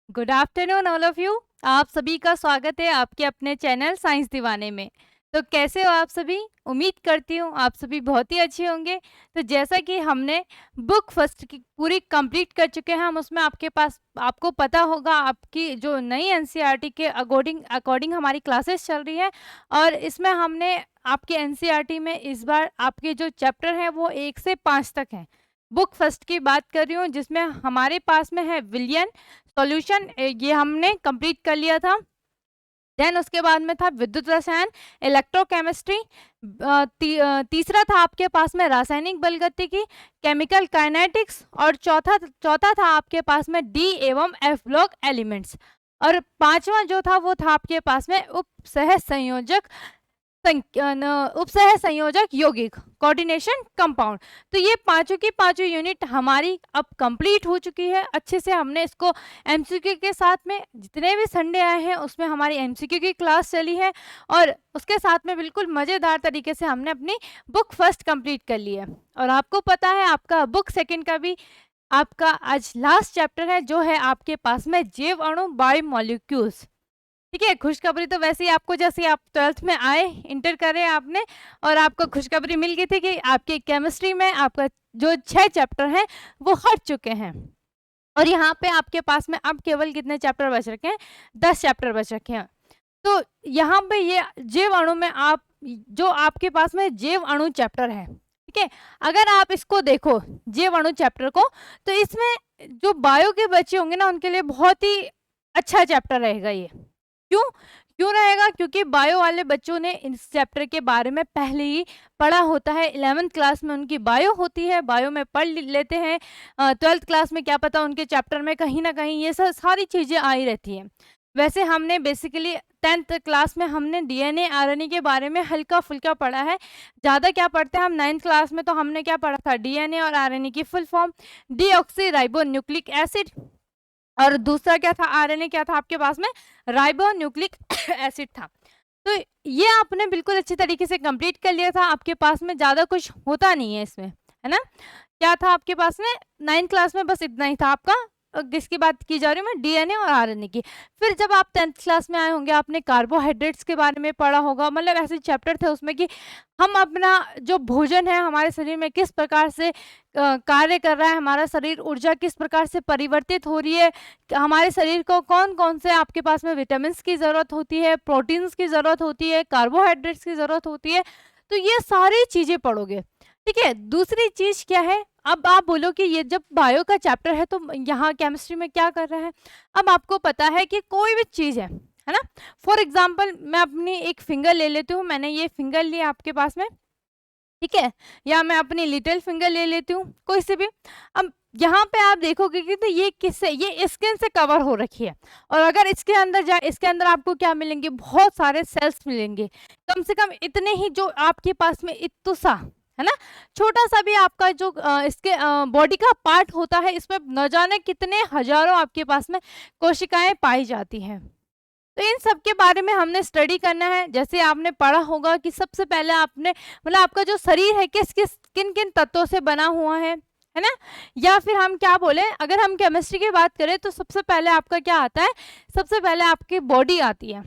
Good afternoon all of you. आप सभी का स्वागत है आपके अपने चैनल साइंस दीवाने में। तो कैसे हो आप सभी? उम्मीद करती हूँ आप सभी बहुत ही अच्छे होंगे। तो जैसा कि हमने बुक फर्स्ट की पूरी कंप्लीट कर चुके हैं, हम उसमें आपको पता होगा आपकी जो नई एनसीईआरटी के अकॉर्डिंग अकॉर्डिंग हमारी क्लासेस चल रही है। और इसमें हमने आपके एनसीईआरटी में इस बार आपके जो चैप्टर हैं वो 1 से 5 तक हैं। बुक फर्स्ट की बात कर रही हूँ, जिसमें हमारे पास में है विलियन सॉल्यूशन, ये हमने कंप्लीट कर लिया था। देन उसके बाद में था विद्युत रसायन, इलेक्ट्रोकेमिस्ट्री। तीसरा था आपके पास में रासायनिक बलगतिकी, केमिकल काइनेटिक्स। और चौथा चौथा था आपके पास में डी एवं एफ ब्लॉक एलिमेंट्स। और पांचवा जो था वो था आपके पास में उपसह संयोजक यौगिक, कोऑर्डिनेशन कंपाउंड। तो ये पांचों की पांचों यूनिट हमारी अब कंप्लीट हो चुकी है। अच्छे से हमने इसको एमसीक्यू के साथ में जितने भी संडे आए हैं उसमें हमारी एमसीक्यू की क्लास चली है, और उसके साथ में बिल्कुल मज़ेदार तरीके से हमने अपनी बुक फर्स्ट कंप्लीट कर ली है। और आपको पता है आपका बुक सेकंड का भी आपका आज लास्ट चैप्टर है, जो है आपके पास में जैव अणु बायोमोलिक्यूल्स। ठीक है, खुशखबरी तो वैसे ही आपको, जैसे आप 12th में आए, इंटर करे आपने, और आपको खुशखबरी मिल गई थी कि आपके केमिस्ट्री में आपका जो 6 चैप्टर हैं वो हट चुके हैं। और यहाँ पे आपके पास में अब केवल कितने चैप्टर बच रखे हैं? 10 चैप्टर बच रखे हैं। तो यहाँ पे ये जैव अणु में आप जो आपके पास में जैव अणु चैप्टर है, ठीक है, अगर आप इसको देखो जैव अणु चैप्टर को, तो इसमें जो बायो के बच्चे होंगे ना उनके लिए बहुत ही अच्छा चैप्टर रहेगा ये। क्यों क्यों रहेगा? क्योंकि बायो वाले बच्चों ने इस चैप्टर के बारे में पहले ही पढ़ा होता है। 11th क्लास में उनकी बायो होती है, बायो में पढ़ लेते हैं। 12th क्लास में क्या पता उनके चैप्टर में कहीं ना कहीं ये सब सारी चीज़ें आई रहती हैं। वैसे हमने बेसिकली 10th क्लास में हमने डीएनए आरएनए के बारे में हल्का फुल्का पढ़ा है। ज़्यादा क्या पढ़ते हैं हम 9th क्लास में, तो हमने क्या पढ़ा था? डीएनए और आरएनए की full form deoxy ribo nucleic acid. और दूसरा क्या था? आरएनए क्या था आपके पास में? राइबो न्यूक्लिक एसिड था। तो ये आपने बिल्कुल अच्छी तरीके से कंप्लीट कर लिया था। आपके पास में ज़्यादा कुछ होता नहीं है इसमें, है ना? क्या था आपके पास में? 9th क्लास में बस इतना ही था आपका। किसकी बात की जा रही हूँ मैं? डीएनए और आरएनए की। फिर जब आप 10th क्लास में आए होंगे, आपने कार्बोहाइड्रेट्स के बारे में पढ़ा होगा। मतलब ऐसे चैप्टर थे उसमें कि हम अपना जो भोजन है हमारे शरीर में किस प्रकार से कार्य कर रहा है, हमारा शरीर ऊर्जा किस प्रकार से परिवर्तित हो रही है, हमारे शरीर को कौन कौन से आपके पास में विटामिन की ज़रूरत होती है, प्रोटीन्स की ज़रूरत होती है, कार्बोहाइड्रेट्स की ज़रूरत होती है। तो ये सारी चीज़ें पढ़ोगे। ठीक है, दूसरी चीज़ क्या है? अब आप बोलो कि ये जब बायो का चैप्टर है तो यहाँ केमिस्ट्री में क्या कर रहे हैं? अब आपको पता है कि कोई भी चीज़ है ना? फॉर एग्जाम्पल मैं अपनी एक फिंगर ले लेती हूँ, मैंने ये फिंगर ली आपके पास में, ठीक है, या मैं अपनी लिटिल फिंगर ले लेती हूँ, कोई से भी। अब यहाँ पे आप देखोगे कि तो ये किससे, ये स्किन से कवर हो रखी है। और अगर इसके अंदर जाए, इसके अंदर आपको क्या मिलेंगे? बहुत सारे सेल्स मिलेंगे, कम से कम इतने ही जो आपके पास में इतु सा, है ना, छोटा सा भी आपका जो इसके बॉडी का पार्ट होता है, इसमें न जाने कितने हजारों आपके पास में कोशिकाएं पाई जाती हैं। तो इन सब के बारे में हमने स्टडी करना है। जैसे आपने पढ़ा होगा कि सबसे पहले आपने, मतलब आपका जो शरीर है किस किस किन किन तत्वों से बना हुआ है ना? या फिर हम क्या बोले, अगर हम केमिस्ट्री की बात करें तो सबसे पहले आपका क्या आता है? सबसे पहले आपकी बॉडी आती है,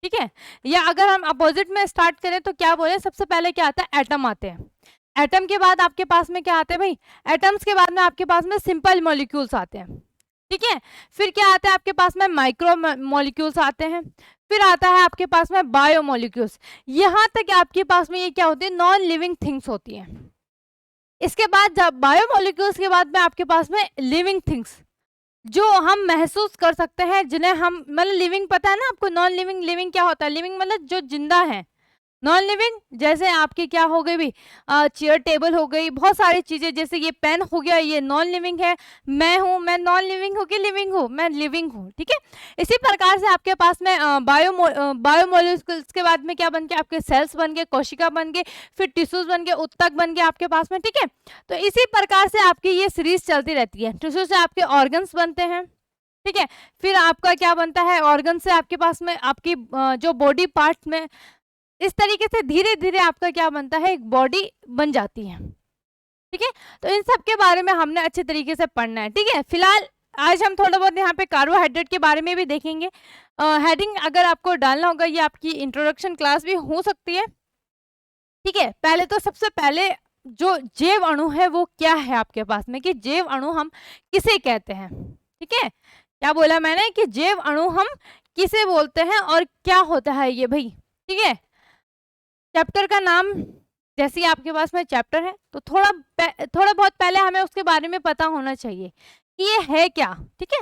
ठीक है। या अगर हम अपोजिट में स्टार्ट करें तो क्या बोले, सबसे पहले क्या आता है? एटम आते हैं। एटम के बाद आपके पास में क्या आते हैं भाई? एटम्स के बाद में आपके पास में सिंपल मॉलिक्यूल्स आते हैं, ठीक है। फिर क्या आता है आपके पास में? माइक्रो मॉलिक्यूल्स आते हैं। फिर आता है आपके पास में बायो मॉलिक्यूल्स। यहाँ तक आपके पास में ये क्या होती है? नॉन लिविंग थिंग्स होती हैं। इसके बाद जब बायो मॉलिक्यूल्स के बाद में आपके पास में लिविंग थिंग्स, जो हम महसूस कर सकते हैं, जिन्हें हम, मतलब लिविंग पता है ना आपको? नॉन लिविंग, लिविंग क्या होता है? लिविंग मतलब जो जिंदा है। नॉन लिविंग जैसे आपकी क्या हो गई भी? चेयर टेबल हो गई, बहुत सारी चीजें, जैसे ये पेन हो गया, ये नॉन लिविंग है। मैं हूँ, मैं नॉन लिविंग हूँ कि लिविंग हूँ? मैं लिविंग हूँ, ठीक है। इसी प्रकार से आपके पास में बायोमोलिक्यूल्स के बाद में क्या बन के? आपके सेल्स बन गए, कोशिका बन गए, फिर टिश्यूज बन गए, उत्तक बन गए आपके पास में, ठीक है। तो इसी प्रकार से आपकी ये सीरीज चलती रहती है। टिश्यू से आपके ऑर्गन्स बनते हैं, ठीक है। फिर आपका क्या बनता है? ऑर्गन से आपके पास में आपकी जो बॉडी पार्ट में, इस तरीके से धीरे धीरे आपका क्या बनता है? एक बॉडी बन जाती है, ठीक है। तो इन सब के बारे में हमने अच्छे तरीके से पढ़ना है, ठीक है। फिलहाल आज हम थोड़ा बहुत यहाँ पे कार्बोहाइड्रेट के बारे में भी देखेंगे। हेडिंग अगर आपको डालना होगा, ये आपकी इंट्रोडक्शन क्लास भी हो सकती है, ठीक है। पहले तो सबसे पहले जो जैव अणु है वो क्या है आपके पास में, कि जैव अणु हम किसे कहते हैं, ठीक है। क्या बोला मैंने कि जैव अणु हम किसे बोलते हैं और क्या होता है ये भाई, ठीक है। चैप्टर का नाम जैसे ही आपके पास में चैप्टर है तो थोड़ा बहुत पहले हमें उसके बारे में पता होना चाहिए कि ये है क्या, ठीक है।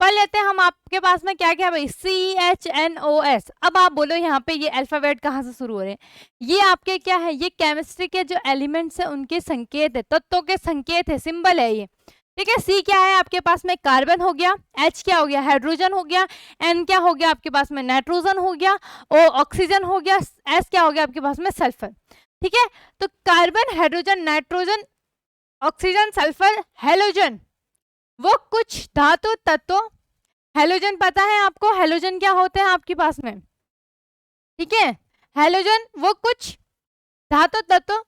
पढ़ लेते हैं हम आपके पास में क्या क्या भाई, CHNOS। अब आप बोलो यहाँ पे ये अल्फाबेट कहाँ से शुरू हो रहे हैं, ये आपके क्या है, ये केमिस्ट्री के जो एलिमेंट्स है उनके संकेत है, तत्वों के संकेत है, सिंबल है ये, ठीक है। C क्या है आपके पास में, कार्बन हो गया। H क्या हो गया, हाइड्रोजन हो गया। N क्या हो गया आपके पास में, नाइट्रोजन हो गया। O ऑक्सीजन हो गया। S क्या हो गया आपके पास में, सल्फर, ठीक है। तो carbon, hydrogen, nitrogen, oxygen, sulphur, halogen, वो कुछ धातु तत्व। हेलोजन पता है आपको, हेलोजन क्या होते हैं आपके पास में, ठीक है। हेलोजन वो कुछ धातु तत्व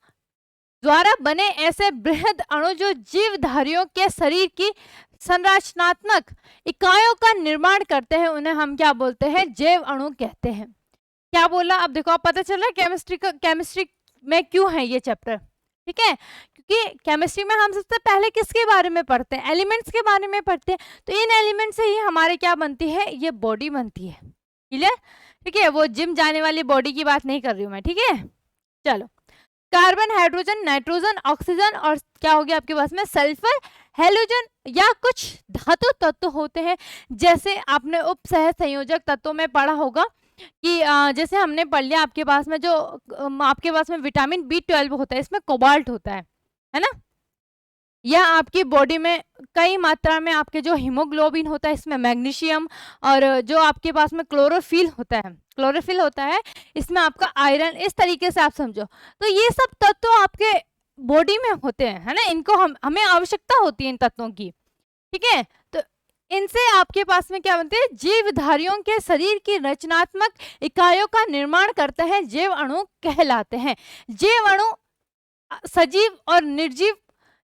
द्वारा बने ऐसे बृहद अणु जो जीवधारियों के शरीर की संरचनात्मक इकाइयों का निर्माण करते हैं, उन्हें हम क्या बोलते हैं, जैव अणु कहते हैं। क्या बोला, अब देखो, आप पता चल रहा है केमिस्ट्री में क्यों है ये चैप्टर, ठीक है। क्योंकि केमिस्ट्री में हम सबसे पहले किसके बारे में पढ़ते हैं, एलिमेंट्स के बारे में पढ़ते हैं। तो इन एलिमेंट से ही हमारे क्या बनती है, ये बॉडी बनती है, क्लियर, ठीक है। वो जिम जाने वाली बॉडी की बात नहीं कर रही हूँ मैं, ठीक है। चलो, कार्बन, हाइड्रोजन, नाइट्रोजन, ऑक्सीजन और क्या हो गया आपके पास में, सल्फर, हेलोजन या कुछ धातु तत्व होते हैं। जैसे आपने उप सह संयोजक तत्वों में पढ़ा होगा कि जैसे हमने पढ़ लिया आपके पास में जो आपके पास में विटामिन B12 होता है, इसमें कोबाल्ट होता है ना। या आपकी बॉडी में कई मात्रा में आपके जो हीमोग्लोबिन होता है, इसमें मैग्नीशियम, और जो आपके पास में क्लोरोफिल होता है, इसमें आपका आयरन, इस तरीके से आप समझो। तो ये सब तत्व आपके बॉडी में होते हैं, है ना। इनको हमें आवश्यकता होती है इन तत्वों की, ठीक है। तो इनसे आपके पास में क्या बनते हैं, जीवधारियों के शरीर की रचनात्मक इकाइयों का निर्माण करते हैं, जैव अणु कहलाते हैं। जैव अणु सजीव और निर्जीव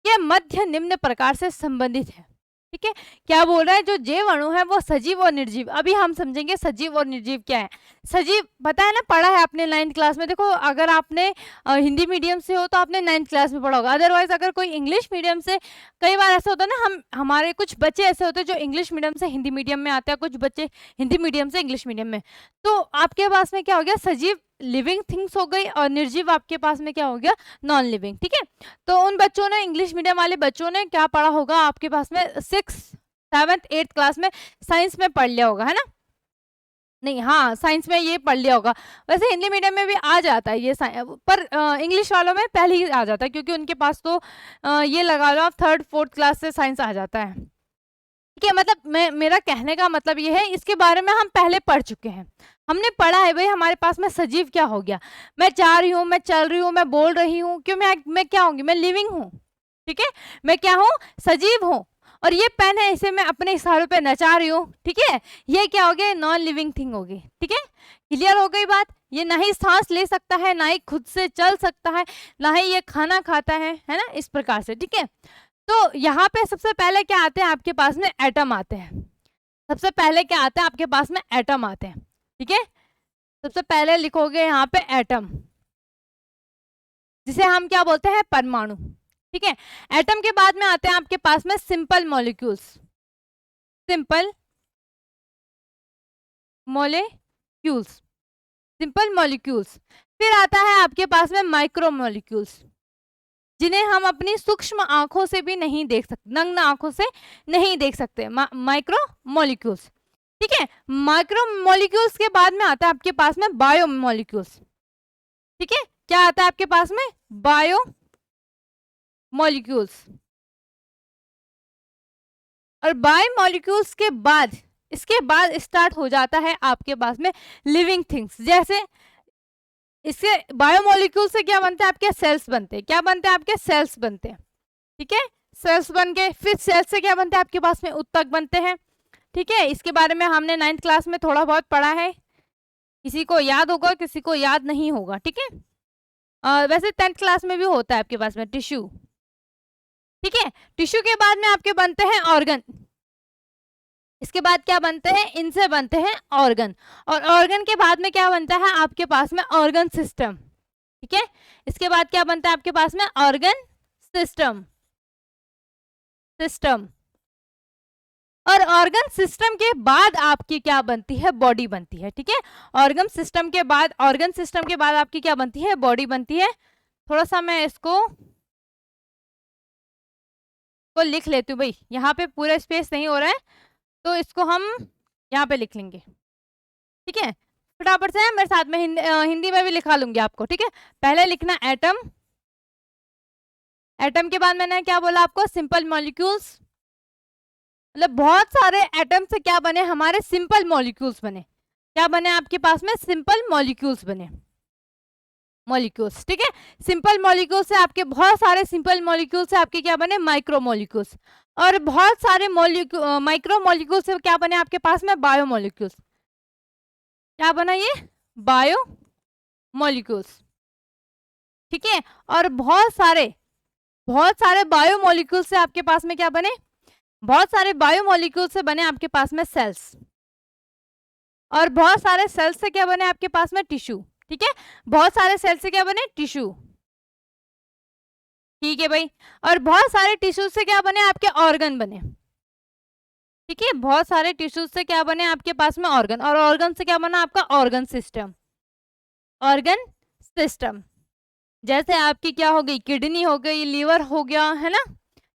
के मध्य निम्न प्रकार से संबंधित है, ठीक है। क्या बोल रहा है, जो जैव अणु है वो सजीव और निर्जीव। अभी हम समझेंगे सजीव और निर्जीव क्या है। सजीव पता है ना, पढ़ा है आपने 9th क्लास में। देखो, अगर आपने हिंदी मीडियम से हो तो आपने 9th क्लास में पढ़ा होगा। अदरवाइज अगर कोई इंग्लिश मीडियम से, कई बार ऐसा होता है ना, हमारे कुछ बच्चे ऐसे होते हैं जो इंग्लिश मीडियम से हिंदी मीडियम में आते हैं, कुछ बच्चे हिंदी मीडियम से इंग्लिश मीडियम में। तो आपके पास में क्या हो गया, सजीव लिविंग थिंग्स हो गई, और निर्जीव आपके पास में क्या हो गया, नॉन लिविंग, ठीक है। तो उन बच्चों ने, इंग्लिश मीडियम वाले बच्चों ने क्या पढ़ा होगा आपके पास में 6th 7th 8th क्लास में, साइंस में पढ़ लिया होगा, है ना। नहीं, हाँ, साइंस में ये पढ़ लिया होगा। वैसे हिंदी मीडियम में भी आ जाता है ये, पर इंग्लिश वालों में पहले ही आ जाता है, क्योंकि उनके पास तो ये लगा लो आप 3rd 4th क्लास से साइंस आ जाता है, ठीक है। मतलब मेरा कहने का मतलब ये है, इसके बारे में हम पहले पढ़ चुके हैं, हमने पढ़ा है भाई। हमारे पास में सजीव क्या हो गया, मैं जा रही हूँ, मैं चल रही हूँ, मैं बोल रही हूँ, क्यों, मैं क्या होंगी, मैं लिविंग हूँ, ठीक है। मैं क्या हूँ, सजीव हूँ। और ये पेन है, इसे मैं अपने इशारों पे नचा रही हूँ, ठीक है। ये क्या हो गया, नॉन लिविंग थिंग होगी, ठीक है। क्लियर हो गई बात। ये ना ही सांस ले सकता है, ना ही खुद से चल सकता है, ना ही ये खाना खाता है ना, इस प्रकार से, ठीक है। तो यहाँ पे सबसे पहले क्या आते हैं आपके पास में, एटम आते हैं। सबसे पहले क्या आता है आपके पास में, एटम आते हैं, ठीक है। सबसे पहले लिखोगे यहाँ पे एटम, जिसे हम क्या बोलते हैं, परमाणु, ठीक है। एटम के बाद में आते हैं आपके पास में सिंपल मॉलिक्यूल्स, सिंपल मॉलिक्यूल्स। फिर आता है आपके पास में माइक्रो मॉलिक्यूल्स, जिन्हें हम अपनी सूक्ष्म आंखों से भी नहीं देख सकते, नग्न आंखों से नहीं देख सकते, माइक्रो मॉलिक्यूल्स, ठीक है। माइक्रो मॉलिक्यूल्स के बाद में आता है आपके पास में बायो मॉलिक्यूल्स, ठीक है। क्या आता है आपके पास में, बायो मॉलिक्यूल्स। और बायो मॉलिक्यूल्स के बाद, इसके बाद स्टार्ट हो जाता है आपके पास में लिविंग थिंग्स। जैसे इससे बायोमोलिक्यूल से क्या बनते हैं, आपके सेल्स बनते हैं। क्या बनते हैं, आपके सेल्स बनते हैं, ठीक है। सेल्स बन गए, फिर सेल्स से क्या बनते हैं आपके पास में, उत्तक बनते हैं, ठीक है। इसके बारे में हमने 9th क्लास में थोड़ा बहुत पढ़ा है, किसी को याद होगा, किसी को याद नहीं होगा, ठीक है। वैसे 10th क्लास में भी होता है आपके पास में टिश्यू, ठीक है। टिश्यू के बाद में आपके बनते हैं ऑर्गन, इसके बाद क्या बनते हैं, इनसे बनते हैं ऑर्गन, और ऑर्गन के बाद में क्या बनता है आपके पास में ऑर्गन सिस्टम। ठीक है, इसके बाद क्या बनता है आपके पास में ऑर्गन सिस्टम, सिस्टम, और ऑर्गन सिस्टम के बाद आपकी क्या बनती है, बॉडी बनती है। ठीक है, ऑर्गन सिस्टम के बाद, ऑर्गन सिस्टम के बाद आपकी क्या बनती है, बॉडी बनती है। थोड़ा सा मैं इसको लिख लेती हूँ भाई, यहाँ पे पूरा स्पेस नहीं हो रहा है तो इसको हम यहाँ पे लिख लेंगे। ठीक है, फटाफट से मेरे साथ में हिंदी में भी लिखा लूंगी आपको। ठीक है, पहले लिखना एटम, एटम के बाद मैंने क्या बोला आपको, सिंपल मॉलिक्यूल्स, मतलब बहुत सारे एटम से क्या बने, हमारे सिंपल मॉलिक्यूल्स बने। क्या बने आपके पास में, सिंपल मॉलिक्यूल्स बने, मॉलिक्यूल्स। ठीक है, सिंपल मॉलिक्यूल्स से आपके बहुत सारे सिंपल मॉलिक्यूल्स से आपके क्या बने, माइक्रो मॉलिक्यूल्स, और बहुत सारे माइक्रो मॉलिक्यूल्स से क्या बने आपके पास में, बायो मॉलिक्यूल्स। क्या बना ये, बायो मॉलिक्यूल्स। ठीक है, और बहुत सारे बायो मॉलिक्यूल्स से आपके पास में क्या बने, बहुत सारे बायो मॉलिक्यूल से बने आपके पास में सेल्स, और बहुत सारे सेल्स से क्या बने आपके पास में, टिश्यू। ठीक है, बहुत सारे सेल्स से क्या बने, टिश्यू। ठीक है भाई, और बहुत सारे टिश्यू से क्या बने आपके, ऑर्गन बने। ठीक है, बहुत सारे टिश्यू से क्या बने आपके पास में, ऑर्गन, और ऑर्गन से क्या बना आपका, ऑर्गन सिस्टम, ऑर्गन सिस्टम। जैसे आपकी क्या हो गई, किडनी हो गई, लीवर हो गया, है ना।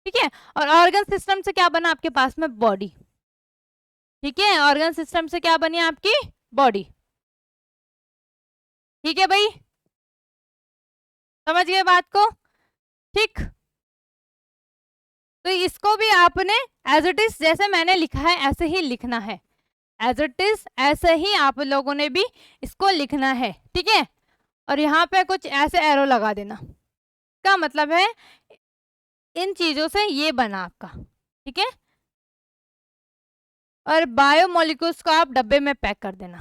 ठीक है, और ऑर्गन सिस्टम से क्या बना आपके पास में, बॉडी। ठीक है, ऑर्गन सिस्टम से क्या बनी आपकी, बॉडी। ठीक है भाई, समझ गए बात को। ठीक, तो इसको भी आपने एज इट इज जैसे मैंने लिखा है ऐसे ही लिखना है, एज इट इज ऐसे ही आप लोगों ने भी इसको लिखना है। ठीक है, और यहाँ पे कुछ ऐसे एरो लगा देना, का मतलब है इन चीजों से ये बना आपका। ठीक है, और बायो मॉलिक्यूल्स को आप डब्बे में पैक कर देना,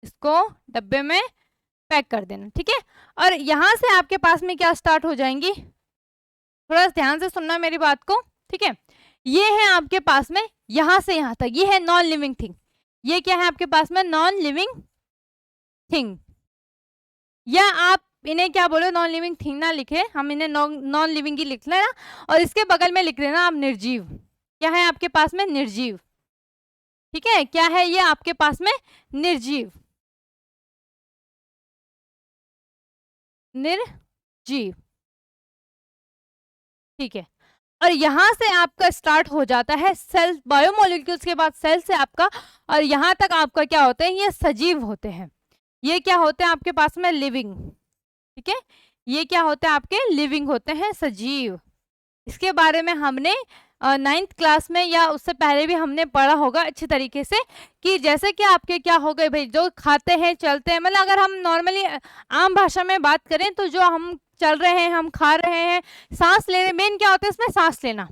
इसको डब्बे में पैक कर देना। ठीक है, और यहां से आपके पास में क्या स्टार्ट हो जाएंगी, थोड़ा ध्यान से सुनना मेरी बात को। ठीक है, ये है आपके पास में यहां से यहां तक, ये है नॉन लिविंग थिंग। ये क्या है आपके पास में, नॉन लिविंग थिंग, या आप इन्हें क्या बोलो, नॉन लिविंग थिंग ना लिखे, हम इन्हें नॉन लिविंग ही लिख लेना, और इसके बगल में लिख लेना आप निर्जीव। क्या है आपके पास में, निर्जीव। ठीक है, क्या है ये आपके पास में, निर्जीव, निर्जीव। ठीक है, और यहां से आपका स्टार्ट हो जाता है सेल, बायोमोलिक्यूल्स के बाद सेल से आपका, और यहां तक आपका क्या होते हैं, ये सजीव होते हैं। ये क्या होते हैं आपके पास में, लिविंग। ठीक है, ये क्या होते हैं आपके, लिविंग होते हैं, सजीव। इसके बारे में हमने 9th क्लास में या उससे पहले भी हमने पढ़ा होगा अच्छी तरीके से, कि जैसे कि आपके क्या हो गए भाई, जो खाते हैं चलते हैं, मतलब अगर हम नॉर्मली आम भाषा में बात करें तो जो हम चल रहे हैं, हम खा रहे हैं, सांस ले रहे हैं, मेन क्या होता है इसमें, सांस लेना,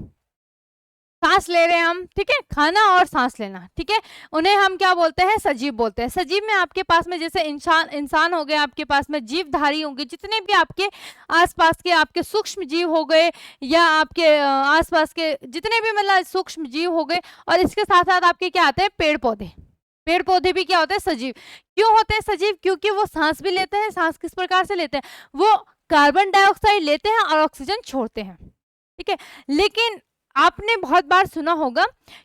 सांस ले रहे हैं हम। ठीक है, खाना और सांस लेना। ठीक है, उन्हें हम क्या बोलते हैं, सजीव बोलते हैं। सजीव में आपके पास में जैसे इंसान हो गए, आपके पास में जीवधारी होंगे, जितने भी आपके आसपास के आपके सूक्ष्म जीव हो गए, या आपके आसपास के जितने भी मतलब सूक्ष्म जीव हो गए, और इसके साथ साथ आपके क्या आते हैं, पेड़ पौधे। पेड़ पौधे भी क्या होते हैं, सजीव। क्यों होते हैं सजीव, क्योंकि वो सांस भी लेते हैं। सांस किस प्रकार से लेते हैं, वो कार्बन डाइऑक्साइड लेते हैं और ऑक्सीजन छोड़ते हैं। ठीक है, लेकिन आपने बहुत बार सुना होगा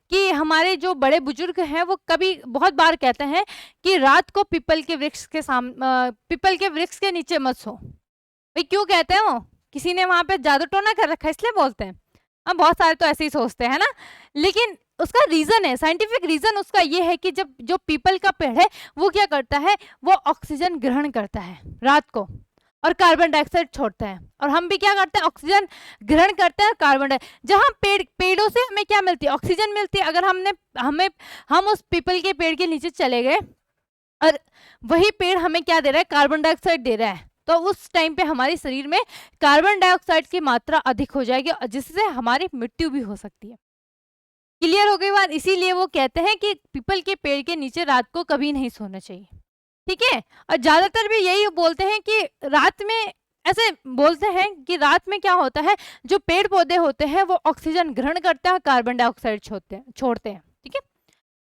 कि हमारे जो बड़े बुजुर्ग हैं वो कभी बहुत बार कहते हैं कि रात को पीपल के वृक्ष के पीपल के वृक्ष के नीचे मत सो। भाई क्यों कहते हैं, वो किसी ने वहां पे जादू टोना कर रखा है इसलिए बोलते हैं। हम बहुत सारे तो ऐसे ही सोचते हैं ना, लेकिन उसका रीजन है, साइंटिफिक रीजन उसका ये है कि जब जो पीपल का पेड़ है वो क्या करता है, वो ऑक्सीजन ग्रहण करता है रात को और कार्बन डाइऑक्साइड छोड़ता है, और हम भी क्या करते हैं, ऑक्सीजन ग्रहण करते हैं, कार्बन डाइऑक्साइड। जहाँ पेड़ों से हमें क्या मिलती है, ऑक्सीजन मिलती है। अगर हम उस पीपल के पेड़ के नीचे चले गए और वही पेड़ हमें क्या दे रहा है, कार्बन डाइऑक्साइड दे रहा है, तो उस टाइम पे हमारे शरीर में कार्बन डाइऑक्साइड की मात्रा अधिक हो जाएगी, जिससे हमारी मृत्यु भी हो सकती है। क्लियर हो गई बात। इसीलिए वो कहते हैं कि पीपल के पेड़ के नीचे रात को कभी नहीं सोना चाहिए। ठीक है, और ज्यादातर भी यही बोलते हैं कि रात में, ऐसे बोलते हैं कि रात में क्या होता है, जो पेड़ पौधे होते हैं वो ऑक्सीजन ग्रहण करते हैं और कार्बन डाइऑक्साइड छोड़ते हैं। ठीक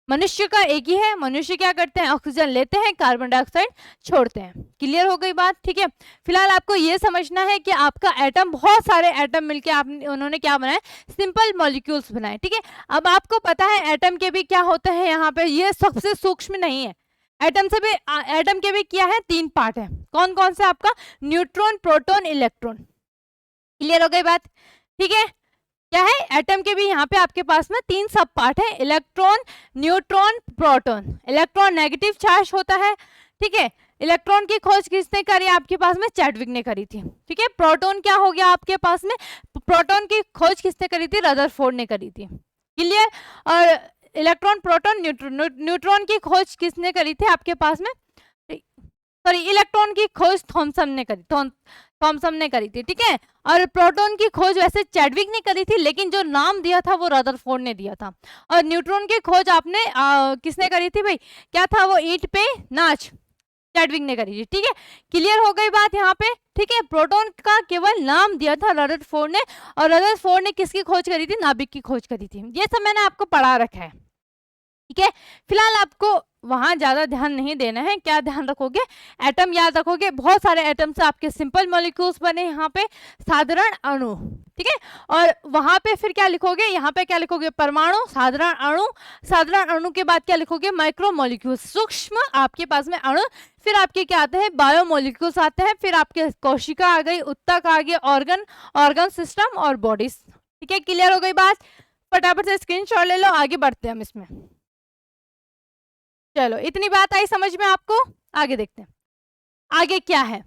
मनुष्य का एक ही है, मनुष्य क्या करते हैं, ऑक्सीजन लेते हैं, कार्बन डाइऑक्साइड छोड़ते हैं। क्लियर हो गई बात, ठीक है। फिलहाल आपको ये समझना है कि आपका एटम, बहुत सारे एटम मिलके आपने उन्होंने क्या बनाया, सिंपल मॉलिक्यूल्स बनाए, ठीक है। अब आपको पता है एटम के भी क्या होते हैं, यहाँ पे ये सबसे सूक्ष्म नहीं है। एटम से भी एटम के भी क्या है, 3 पार्ट है। कौन कौन से, आपका न्यूट्रॉन, प्रोटॉन, इलेक्ट्रॉन। क्लियर हो गई बात, ठीक है। क्या है, एटम के भी यहाँ पे आपके पास में 3 सब पार्ट है, electron, neutron, proton. Electron negative charge होता है, ठीक है। इलेक्ट्रॉन की खोज किसने करी, आपके पास में चैडविक ने करी थी, ठीक है। प्रोटॉन क्या हो गया आपके पास में, प्रोटॉन की खोज किसने करी थी, रदरफोर्ड ने करी थी। क्लियर। और इलेक्ट्रॉन, प्रोटॉन, न्यूट्रॉन की खोज किसने करी थी आपके पास में, सॉरी, इलेक्ट्रॉन की खोज थॉमसन ने करी, थॉमसन ने करी थी, ठीक है। और प्रोटॉन की खोज वैसे चैडविक ने करी थी, लेकिन जो नाम दिया था वो रदरफोर्ड ने दिया था। और न्यूट्रॉन की खोज आपने किसने करी थी भाई, क्या था वो, ईंट पे नाच, चैडविक ने करी थी, ठीक है। क्लियर हो गई बात यहाँ पे, ठीक है। प्रोटॉन का केवल नाम दिया था रदरफोर्ड ने, और रदरफोर्ड ने किसकी खोज करी थी, नाभिक की खोज करी थी। ये सब मैंने आपको पढ़ा रखा है, ठीक है। फिलहाल आपको वहां ज्यादा ध्यान नहीं देना है। क्या ध्यान रखोगे, एटम याद रखोगे, बहुत सारे एटम से आपके सिंपल मॉलिक्यूल्स बने, यहाँ पे साधारण अणु, ठीक है। और वहां पे फिर क्या लिखोगे, यहाँ पे क्या लिखोगे, परमाणु, साधारण अणु, साधारण अणु के बाद क्या लिखोगे, माइक्रो मॉलिक्यूल, सूक्ष्म आपके पास में अणु। फिर आपके क्या आते हैं, बायो मॉलिक्यूल्स आते हैं। फिर आपके कोशिका आ गई, उत्तक आ गए, ऑर्गन सिस्टम और बॉडीज, ठीक है। क्लियर हो गई बात, फटाफट से स्क्रीनशॉट ले लो, आगे बढ़ते हैं हम इसमें। चलो, इतनी बात आई समझ में आपको, आगे देखते हैं आगे क्या है।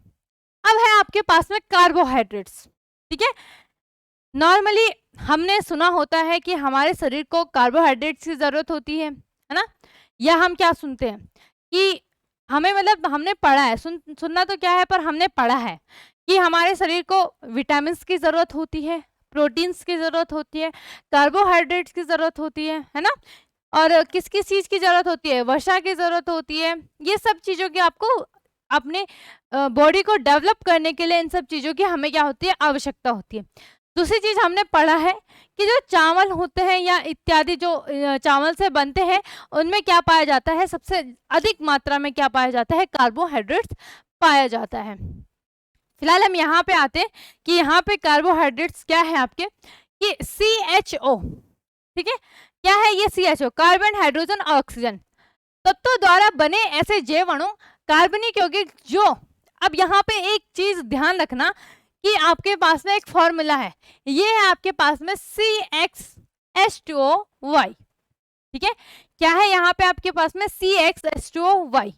अब है आपके पास में कार्बोहाइड्रेट्स, ठीक है। नॉर्मली हमने सुना होता है कि हमारे शरीर को कार्बोहाइड्रेट्स की जरूरत होती है ना। या हम क्या सुनते हैं कि हमें, मतलब हमने पढ़ा है, सुनना तो क्या है, पर हमने पढ़ा है कि हमारे शरीर को विटामिन की जरूरत होती है, प्रोटीन्स की जरूरत होती है, कार्बोहाइड्रेट्स की जरूरत होती है ना। और किस किस चीज की जरूरत होती है, वर्षा की जरूरत होती है। ये सब चीजों की आपको अपने बॉडी को डेवलप करने के लिए इन सब चीजों की हमें क्या होती है, आवश्यकता होती है। दूसरी चीज हमने पढ़ा है कि जो चावल होते हैं या इत्यादि जो चावल से बनते हैं, उनमें क्या पाया जाता है, सबसे अधिक मात्रा में क्या पाया जाता है, कार्बोहाइड्रेट्स पाया जाता है। फिलहाल हम यहाँ पे आते हैं कि यहाँ पे कार्बोहाइड्रेट्स क्या है आपके, कि CHO, ठीक है। क्या है ये CHO, कार्बन, हाइड्रोजन, ऑक्सीजन तत्वों द्वारा बने ऐसे जैव अणु कार्बनिक यौगिक जो, अब यहाँ पे एक चीज ध्यान रखना कि आपके पास में एक फॉर्मूला है, ये है आपके पास में CxH2O, ठीक है। क्या है यहाँ पे आपके पास में, CxH2O,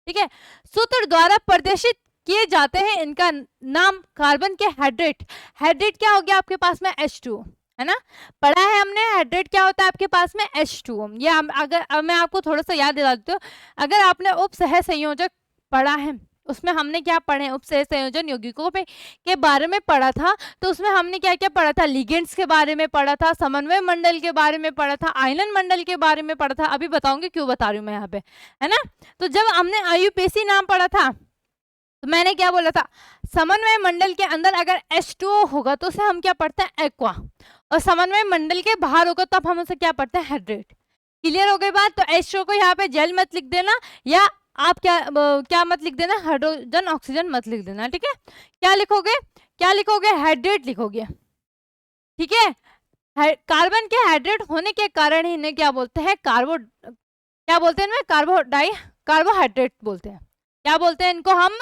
ठीक है। सूत्र द्वारा प्रदर्शित किए जाते हैं, इनका नाम कार्बन के हाइड्रेट, हाइड्रेट क्या हो गया आपके पास में, H2O, है ना। पढ़ा है हमने, हाइड्रेट क्या होता है आपके पास में, H2O। ये अगर अब मैं आपको थोड़ा सा याद दिला देती हूँ, अगर आपने उप सह संयोजक पढ़ा है, उसमें हमने क्या पढ़े, उप सह संयोजन यौगिकों पे के बारे में पढ़ा था। तो उसमें हमने क्या क्या पढ़ा था, लिगेंड्स के बारे में पढ़ा था, समन्वय मंडल के बारे में पढ़ा था, आयनन मंडल के बारे में पढ़ा था। अभी बताऊंगी क्यों बता रही हूँ मैं यहाँ पे, है ना। तो जब हमने IUPAC नाम पढ़ा था, तो मैंने क्या बोला था, समन्वय मंडल के अंदर अगर H2O होगा तो उसे हम क्या पढ़ते हैं, एक्वा, और समन्वय मंडल के बाहर होगा तब हम उसे क्या पढ़ते हैं, हाइड्रेट। क्लियर हो गई बात। तो H2O को यहाँ पे जल मत लिख देना, या आप क्या मत लिख देना, हाइड्रोजन ऑक्सीजन मत लिख देना, ठीक है। क्या लिखोगे, क्या लिखोगे, हाइड्रेट लिखोगे, ठीक है। कार्बन के हाइड्रेट होने के कारण इन्हें क्या बोलते हैं, क्या बोलते हैं इनमें, कार्बोहाइड्रेट बोलते हैं। क्या बोलते हैं इनको, हम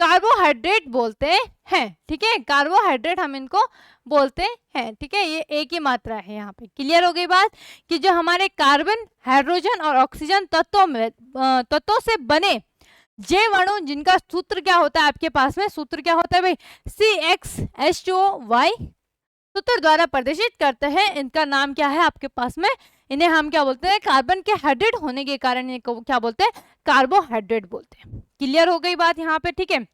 कार्बोहाइड्रेट बोलते हैं, ठीक है। कार्बोहाइड्रेट हम इनको बोलते हैं, ठीक है। ये एक ही मात्रा है यहाँ पे। क्लियर हो गई बात कि जो हमारे कार्बन, हाइड्रोजन और ऑक्सीजन तत्वों से बने जैव अणु, जिनका सूत्र क्या होता है आपके पास में, सूत्र क्या होता है भाई, CxH2O, सूत्र द्वारा प्रदर्शित करते हैं। इनका नाम क्या है आपके पास में, इन्हें हम क्या बोलते हैं, कार्बन के हाइड्रेट होने के कारण इनको क्या बोलते हैं, कार्बोहाइड्रेट बोलते हैं। क्लियर हो गई बात यहाँ पे, ठीक है।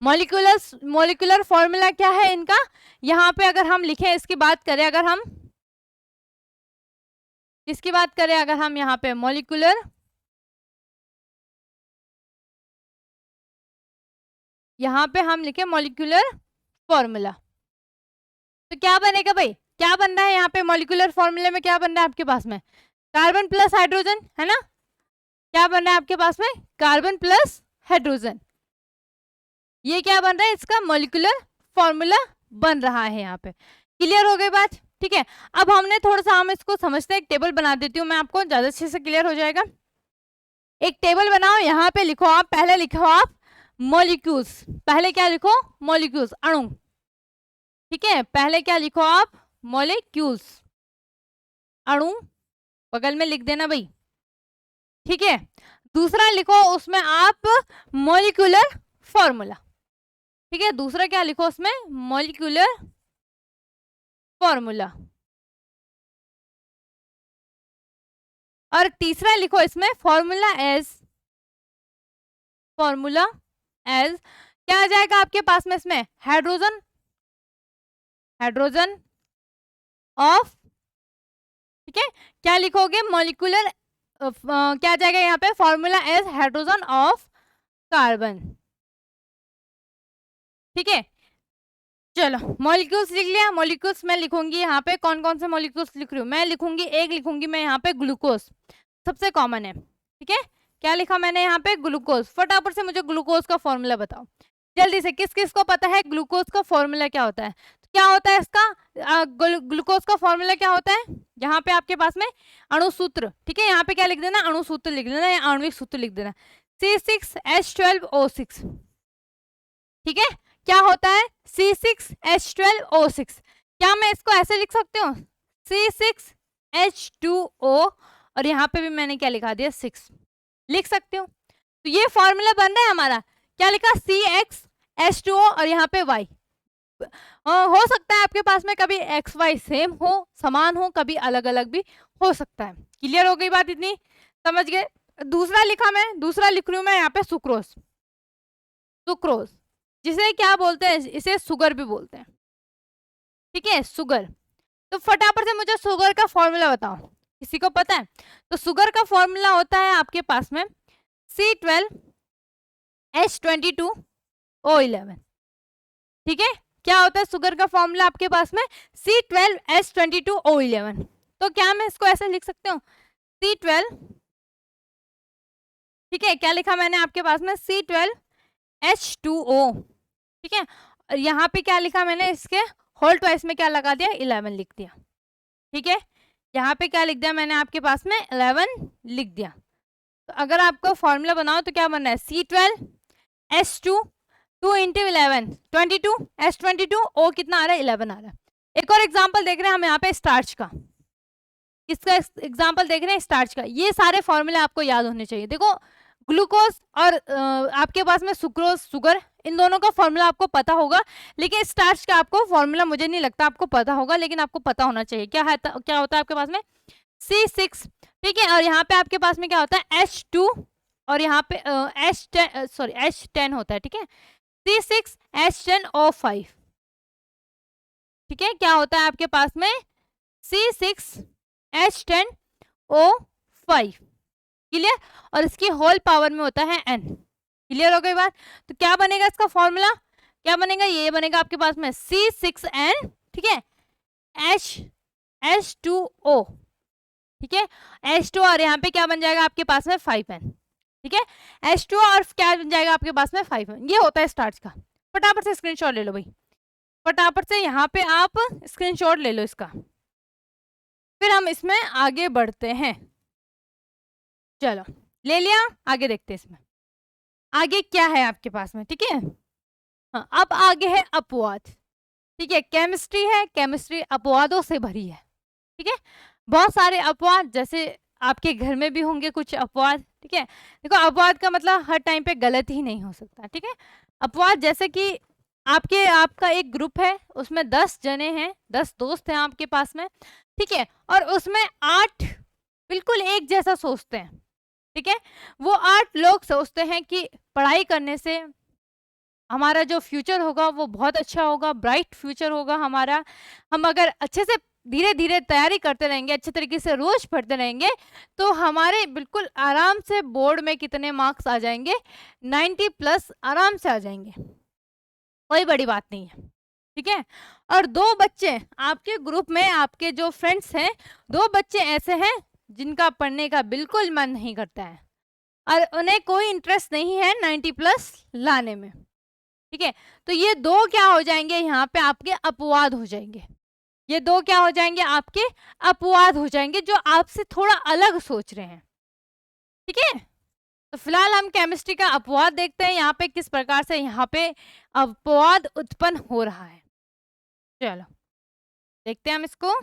मॉलिक्यूलर फॉर्मूला क्या है इनका, यहाँ पे अगर हम लिखें, इसकी बात करें अगर हम, यहाँ पे मॉलिक्यूलर, यहाँ पे हम लिखे मॉलिक्यूलर फॉर्मूला, तो क्या बनेगा भाई, क्या बन रहा है यहाँ पे मॉलिक्यूलर फॉर्मूले में, क्या बन रहा है आपके पास में, कार्बन प्लस हाइड्रोजन, है ना, क्या बन रहा है आपके पास में, कार्बन प्लस हाइड्रोजन, ये क्या बन रहा है, इसका मॉलिक्यूलर फॉर्मूला बन रहा है यहाँ पे। क्लियर हो गई बात, ठीक है। अब हमने थोड़ा सा हम इसको समझते हैं, एक टेबल बना देती हूँ मैं आपको, ज्यादा अच्छे से क्लियर हो जाएगा। एक टेबल बनाओ, यहाँ पे लिखो आप, पहले लिखो आप मॉलिक्यूल्स, पहले क्या लिखो, मॉलिक्यूल्स, अणु, ठीक है, पहले क्या लिखो आप, मॉलिक्यूल्स, अणु, बगल में लिख देना भाई, ठीक है। दूसरा लिखो उसमें आप मॉलिक्यूलर फॉर्मूला, ठीक है, दूसरा क्या लिखो उसमें, मॉलिक्यूलर फॉर्मूला, और तीसरा लिखो इसमें फॉर्मूला एज, फॉर्मूला एज क्या आ जाएगा आपके पास में इसमें, हाइड्रोजन, हाइड्रोजन ऑफ, ठीक है, क्या लिखोगे, मॉलिक्यूलर क्या आ जाएगा यहाँ पे, formula as hydrogen of carbon, ठीक है। चलो मॉलिक्यूल्स लिख लिया, मॉलिक्यूल्स मैं लिखूंगी यहाँ पे, कौन कौन से मॉलिक्यूल्स लिख रही हूँ मैं, लिखूंगी एक, लिखूंगी मैं यहाँ पे ग्लूकोज, सबसे कॉमन है, ठीक है, क्या लिखा मैंने यहाँ पे, ग्लूकोज। फटाफट से मुझे ग्लूकोज का फॉर्मूला बताओ जल्दी से, किस किस को पता है ग्लूकोज का फॉर्मूला क्या होता है, तो क्या होता है इसका, ग्लूकोज का फॉर्मूला क्या होता है, यहाँ पे आपके पास में अणुसूत्र, ठीक है, यहाँ पे क्या लिख देना, अणुसूत्र लिख देना या आणविक सूत्र लिख देना, C6H12O6, ठीक है, क्या होता है C6H12O6, क्या मैं इसको ऐसे लिख सकती हूँ, C6H2O, और यहाँ पे भी मैंने क्या लिखा दिया, 6 लिख सकती हूँ। तो ये फॉर्मूला बन रहा है हमारा, क्या लिखा, CXH2O और यहाँ पे Y, हो सकता है आपके पास में कभी XY सेम हो, समान हो, कभी अलग अलग भी हो सकता है। क्लियर हो गई बात, इतनी समझ गए। दूसरा लिखा मैं, दूसरा लिख रही हूँ मैं यहाँ पे सुक्रोज, सुक्रोज जिसे क्या बोलते हैं, इसे सुगर भी बोलते हैं, ठीक है, सुगर। तो फटाफट से मुझे सुगर का फॉर्मूला बताओ, किसी को पता है, तो सुगर का फॉर्मूला होता है आपके पास में C12H22O11, ठीक है, क्या होता है सुगर का फॉर्मूला आपके पास में, C12H22O11, तो क्या मैं इसको ऐसे लिख सकती हूँ, C12, ठीक है, क्या लिखा मैंने आपके पास में, C12H2O, ठीक है, और यहाँ पे क्या लिखा मैंने, इसके होल ट्वाइस में क्या लगा दिया, 11 लिख दिया, ठीक है, यहाँ पे क्या लिख दिया मैंने आपके पास में, 11 लिख दिया। तो अगर आपको फॉर्मूला बनाओ तो क्या बनना है, C12H2 2 इंटू 11 22, H22 O कितना आ रहा है, 11 आ रहा है। एक और एग्जाम्पल देख रहे हैं हम यहाँ पे स्टार्च का, किसका एग्जाम्पल देख रहे हैं, स्टार्च का। ये सारे फॉर्मूले आपको याद होने चाहिए। देखो ग्लूकोज और आपके पास में सुक्रोज, शुगर, इन दोनों का फॉर्मूला आपको पता होगा, लेकिन स्टार्च का आपको फॉर्मूला मुझे नहीं लगता आपको पता होगा, लेकिन आपको पता होना चाहिए। क्या है, क्या होता है आपके पास में, C6, ठीक है, और यहाँ पे आपके पास में क्या होता है, H2, और यहाँ पे H10 होता है, ठीक है, C6H10O5, ठीक है, क्या होता है आपके पास में, C6H10O5, क्लियर, और इसकी होल पावर में होता है n। क्लियर हो गई बात। तो क्या बनेगा इसका फॉर्मूला, क्या बनेगा, ये बनेगा आपके पास में C6N, ठीक है, H2O, ठीक है, H2 और यहाँ पे क्या बन जाएगा आपके पास में 5N, ठीक है, H2 और क्या बन जाएगा आपके पास में 5N। ये होता है स्टार्च का। फटाफट से स्क्रीनशॉट ले लो भाई, फटाफट से यहाँ पे आप स्क्रीनशॉट ले लो इसका, फिर हम इसमें आगे बढ़ते हैं। चलो ले लिया, आगे देखते हैं इसमें आगे क्या है आपके पास में, ठीक है। हाँ, अब आगे है अपवाद, ठीक है, केमिस्ट्री है, केमिस्ट्री अपवादों से भरी है, ठीक है, बहुत सारे अपवाद, जैसे आपके घर में भी होंगे कुछ अपवाद, ठीक है। देखो अपवाद का मतलब हर टाइम पे गलत ही नहीं हो सकता, ठीक है। अपवाद जैसे कि आपका एक ग्रुप है, उसमें 10 जने हैं, 10 दोस्त हैं आपके पास में, ठीक है, और उसमें 8 बिल्कुल एक जैसा सोचते हैं, ठीक है। वो 8 लोग सोचते हैं कि पढ़ाई करने से हमारा जो फ्यूचर होगा वो बहुत अच्छा होगा, ब्राइट फ्यूचर होगा हमारा। हम अगर अच्छे से धीरे धीरे तैयारी करते रहेंगे, अच्छे तरीके से रोज पढ़ते रहेंगे, तो हमारे बिल्कुल आराम से बोर्ड में कितने मार्क्स आ जाएंगे, 90+ आराम से आ जाएंगे, कोई बड़ी बात नहीं है, ठीक है। और 2 बच्चे आपके ग्रुप में, आपके जो फ्रेंड्स हैं, 2 बच्चे ऐसे हैं जिनका पढ़ने का बिल्कुल मन नहीं करता है और उन्हें कोई इंटरेस्ट नहीं है 90+ लाने में। ठीक है, तो ये दो क्या हो जाएंगे यहाँ पे आपके अपवाद हो जाएंगे। ये दो क्या हो जाएंगे आपके अपवाद हो जाएंगे जो आपसे थोड़ा अलग सोच रहे हैं। ठीक है, तो फिलहाल हम केमिस्ट्री का अपवाद देखते हैं यहाँ पे किस प्रकार से यहाँ पे अपवाद उत्पन्न हो रहा है। चलो देखते हैं हम इसको।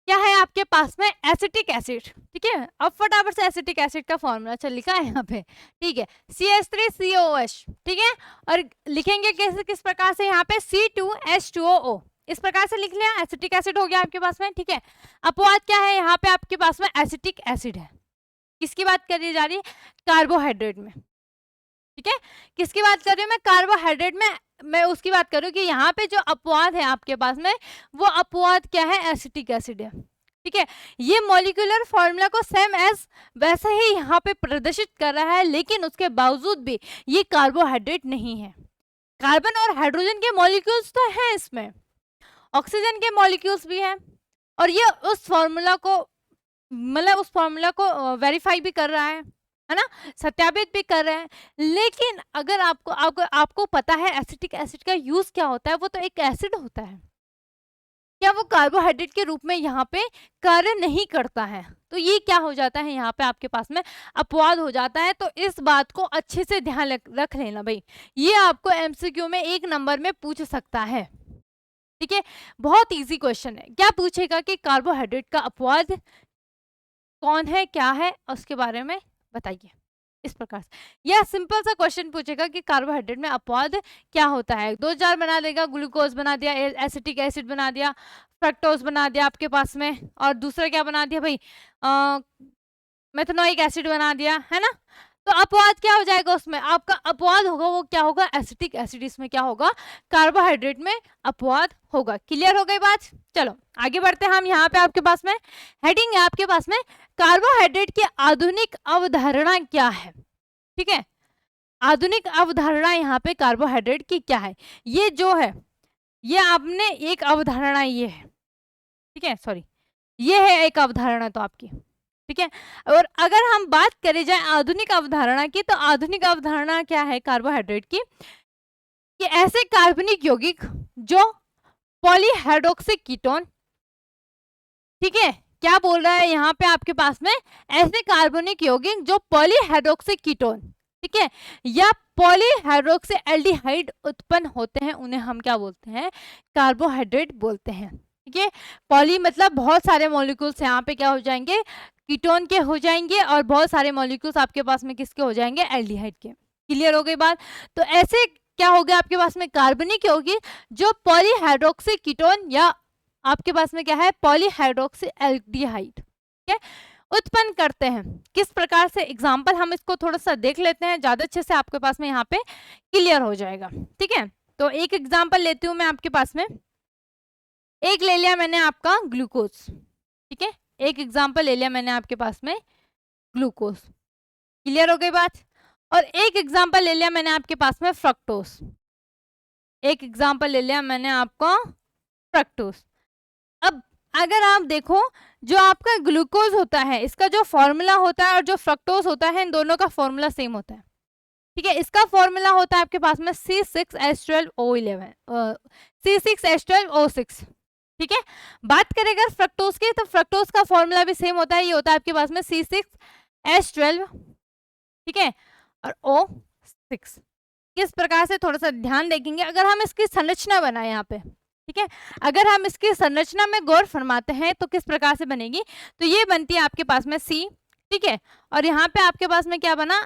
क्या है आपके पास में एसिटिक एसिड। ठीक है, अब फटाफट से एसिटिक एसिड का फॉर्मूला चल लिखा है यहाँ पे। ठीक है, CH3COOH। ठीक है, और लिखेंगे कैसे किस प्रकार से यहाँ पे C2H2OO, इस प्रकार से लिख लिया, एसिटिक एसिड हो गया आपके पास में। ठीक है, अपवाद क्या है यहाँ पे आपके पास में एसिटिक एसिड है। किसकी बात करी जा रही है, कार्बोहाइड्रेट में। ठीक है, किसकी बात कर रही हूँ मैं, कार्बोहाइड्रेट में मैं उसकी बात करूँ कि यहाँ पे जो अपवाद है आपके पास में वो अपवाद क्या है, एसिटिक एसिड है। ठीक है, ये मॉलिक्यूलर फॉर्मूला को सेम एज वैसे ही यहाँ पे प्रदर्शित कर रहा है, लेकिन उसके बावजूद भी ये कार्बोहाइड्रेट नहीं है। कार्बन और हाइड्रोजन के मॉलिक्यूल्स तो हैं इसमें, ऑक्सीजन के मॉलिक्यूल्स भी हैं, और ये उस फॉर्मूला को मतलब उस फॉर्मूला को वेरीफाई भी कर रहा है ना, सत्यापित भी कर रहे हैं। लेकिन अगर आपको पता है एसिटिक एसिड का यूज क्या होता है, वो तो एक एसिड होता है, क्या वो कार्बोहाइड्रेट के रूप में यहाँ पे कार्य नहीं करता है। तो ये क्या हो जाता है यहाँ पे आपके पास में अपवाद हो जाता है। तो इस बात को अच्छे से ध्यान रख लेना भाई, ये आपको MCQ में 1 नंबर में पूछ सकता है। ठीक है, बहुत इजी क्वेश्चन है। क्या पूछेगा कि कार्बोहाइड्रेट का अपवाद कौन है, क्या है, उसके बारे में बताइए, इस प्रकार से। या सिंपल सा क्वेश्चन पूछेगा कि कार्बोहाइड्रेट में अपवाद क्या होता है, 2 बना देगा, ग्लूकोज बना दिया, एसिटिक एसिड बना दिया, फ्रक्टोज बना दिया आपके पास में, और दूसरा क्या बना दिया भाई, मेथनोइक एसिड बना दिया, है ना। तो अपवाद क्या हो जाएगा उसमें, आपका अपवाद होगा वो क्या होगा, एसिटिक एसिड। इसमें क्या होगा, कार्बोहाइड्रेट में अपवाद होगा। क्लियर हो गई बात। चलो आगे बढ़ते हैं हम। यहाँ पे आपके पास में हेडिंग है आपके पास में, कार्बोहाइड्रेट की आधुनिक अवधारणा क्या है। ठीक है, आधुनिक अवधारणा यहाँ पे कार्बोहाइड्रेट की क्या है, ये जो है ये आपने एक अवधारणा ये है। ठीक है, सॉरी, ये है एक अवधारणा तो आपकी। ठीक है, और अगर हम बात करें जाए आधुनिक अवधारणा की, तो आधुनिक अवधारणा क्या है कार्बोहाइड्रेट की, कि ऐसे कार्बनिक यौगिक जो पॉलीहाइड्रोक्सिक कीटोन, ठीक है, क्या बोल रहा है यहाँ पे आपके पास में, ऐसे कार्बनिक यौगिक जो पॉलीहाइड्रोक्सिक कीटोन, ठीक है, या पॉलीहाइड्रोक्सी एल्डिहाइड उत्पन्न होते हैं, उन्हें हम क्या बोलते हैं, कार्बोहाइड्रेट बोलते हैं। ठीक है, पॉली मतलब बहुत सारे मॉलिक्यूल्स यहाँ पे क्या हो जाएंगे, कीटोन के हो जाएंगे, और बहुत सारे मॉलिक्यूल्स आपके पास में किसके हो जाएंगे, एल्डिहाइड के। क्लियर हो गई बात। तो ऐसे क्या हो गया आपके पास में, कार्बनिक यौगिक जो पॉलीहाइड्रोक्सी कीटोन या आपके पास में क्या है, पॉलीहाइड्रोक्सी एल्डिहाइड, ठीक है, उत्पन्न करते हैं। किस प्रकार से, एग्जाम्पल हम इसको थोड़ा सा देख लेते हैं, ज्यादा अच्छे से आपके पास में यहाँ पे क्लियर हो जाएगा। ठीक है, तो एक एग्जाम्पल लेती हूँ मैं आपके पास में। एक ले लिया मैंने आपका ग्लूकोज, ठीक है, एक एग्जाम्पल ले लिया मैंने आपके पास में ग्लूकोज। क्लियर हो गई बात। और एक एग्जाम्पल ले लिया मैंने आपके पास में फ्रक्टोज, एक एग्जाम्पल ले लिया मैंने आपका फ्रक्टोज। अब अगर आप देखो, जो आपका ग्लूकोज होता है इसका जो फॉर्मूला होता है और जो फ्रक्टोज होता है, इन दोनों का फॉर्मूला सेम होता है। ठीक है, इसका फॉर्मूला होता है आपके पास में C6H12O11, C6H12O6। ठीक है, बात करें अगर फ्रक्टोज की, तो फ्रक्टोज का फॉर्मूला भी सेम होता है, ये होता है आपके पास में C6H12, ठीक है, और O6। किस प्रकार से, थोड़ा सा ध्यान देखेंगे, अगर हम इसकी संरचना बनाए यहाँ पे, ठीक है, अगर हम इसकी संरचना में गौर फरमाते हैं तो किस प्रकार से बनेगी, तो ये बनती है आपके पास में C, ठीक है, और यहाँ पे आपके पास में क्या बना,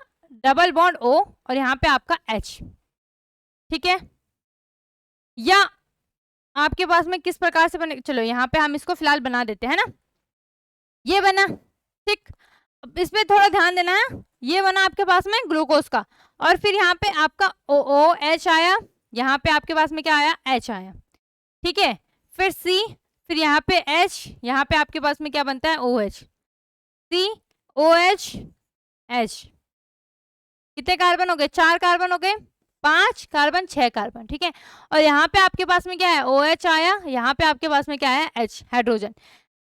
डबल बॉन्ड O, और यहाँ पे आपका H। ठीक है, या आपके पास में किस प्रकार से बने, चलो यहाँ पे हम इसको फिलहाल बना देते हैं ना, ये बना। ठीक, इसमें थोड़ा ध्यान देना है, ये बना आपके पास में ग्लूकोज का, और फिर यहाँ पे आपका OH आया, यहाँ पे आपके पास में क्या आया, H आया। ठीक है, फिर C, फिर यहाँ पे H, यहाँ पे आपके पास में क्या बनता है, OH, C OH H। कितने कार्बन हो गए, 4 कार्बन हो गए, 5 कार्बन 6 कार्बन। ठीक है, और यहाँ पे आपके पास में क्या है, OH आया, यहाँ पे आपके पास में क्या है, H, हाइड्रोजन।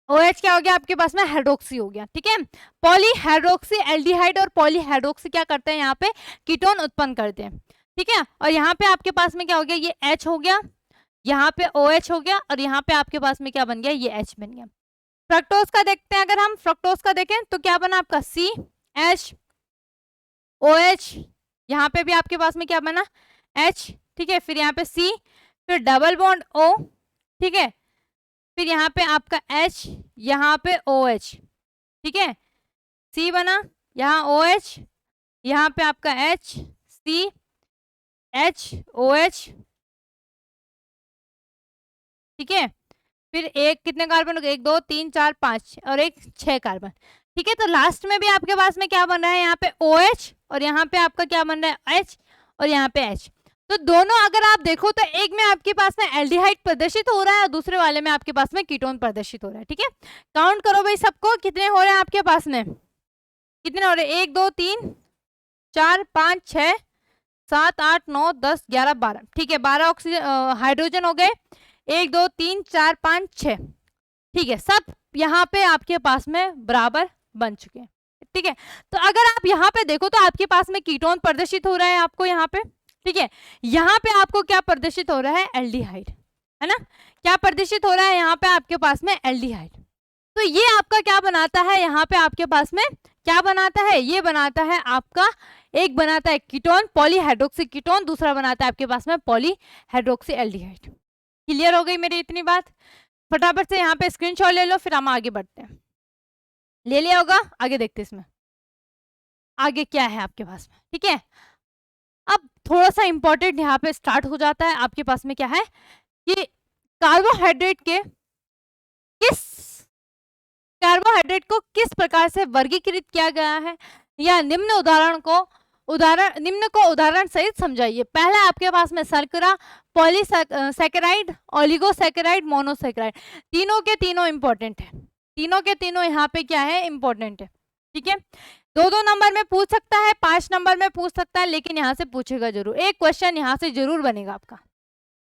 OH क्या हो गया आपके पास में, हाइड्रोक्सी हो गया, ठीक है। पॉलीहाइड्रोक्सी एल्डिहाइड और पॉलीहाइड्रोक्सी क्या करते हैं यहाँ पे, कीटोन उत्पन्न करते हैं, ठीक है। और यहाँ पे आपके पास में क्या हो गया, ये H हो गया, यहाँ पे OH हो गया, और यहाँ पे आपके पास में क्या बन गया, ये H बन गया। फ्रक्टोज का देखते हैं, अगर हम फ्रक्टोज का देखें तो क्या बना आपका CH OH, यहाँ पे भी आपके पास में क्या बना H, ठीक है। फिर यहाँ पे C, फिर डबल बॉन्ड O, ठीक है। फिर यहाँ पे आपका H, यहाँ पे OH, ठीक है। C बना, यहाँ OH, यहाँ पे आपका H C H OH, ठीक है। फिर एक कितने कार्बन हो गए, 1 2 3 4 5 और एक 6 कार्बन, ठीक है। तो लास्ट में भी आपके पास में क्या बन रहा है, यहाँ पे OH और यहाँ पे आपका क्या बन रहा है H और यहाँ पे H। तो दोनों अगर आप देखो तो एक में आपके पास में एल्डिहाइड प्रदर्शित हो रहा है और दूसरे वाले में आपके पास में कीटोन प्रदर्शित हो रहा है, ठीक है। काउंट करो भाई सबको, कितने हो रहे हैं आपके पास में, कितने हो रहे हैं, 1 2 3 4 5 6 7 8 9 10 11 12, ठीक है। 12 ऑक्सीजन हाइड्रोजन हो गए, 1 2 3 4 5 6, ठीक है। सब यहाँ पे आपके पास में बराबर बन चुके हैं, ठीक है। तो अगर आप यहाँ पे देखो तो आपके पास में कीटोन प्रदर्शित हो रहा है आपको यहाँ पे, ठीक है। यहाँ पे आपको क्या प्रदर्शित हो रहा है, एल्डिहाइड, है ना। क्या प्रदर्शित हो रहा है यहाँ पे आपके पास में, एल्डिहाइड। तो ये आपका क्या बनाता है, यहाँ पे आपके पास में क्या बनाता है, ये बनाता है आपका, एक बनाता है कीटोन पॉलीहाइड्रोक्सी कीटोन, दूसरा बनाता है आपके पास में पॉलीहाइड्रोक्सी एल्डिहाइड। क्लियर हो गई मेरी इतनी बात। फटाफट से यहाँ पे स्क्रीनशॉट ले लो, फिर हम आगे बढ़ते हैं। ले लिया होगा, आगे देखते हैं इसमें आगे क्या है आपके पास में, ठीक है। अब थोड़ा सा इंपॉर्टेंट यहाँ पे स्टार्ट हो जाता है आपके पास में, क्या है कि कार्बोहाइड्रेट के किस कार्बोहाइड्रेट को किस प्रकार से वर्गीकृत किया गया है, या निम्न को उदाहरण सहित समझाइए। पहला आपके पास में शर्करा, पॉलीसैकेराइड, ओलिगोसैकेराइड, मोनोसैकेराइड, तीनों के तीनों इंपॉर्टेंट है, तीनों के तीनों यहाँ पे क्या है, इंपॉर्टेंट है, ठीक है। 2 नंबर में पूछ सकता है, 5 नंबर में पूछ सकता है, लेकिन यहाँ से पूछेगा जरूर, एक क्वेश्चन यहाँ से जरूर बनेगा आपका।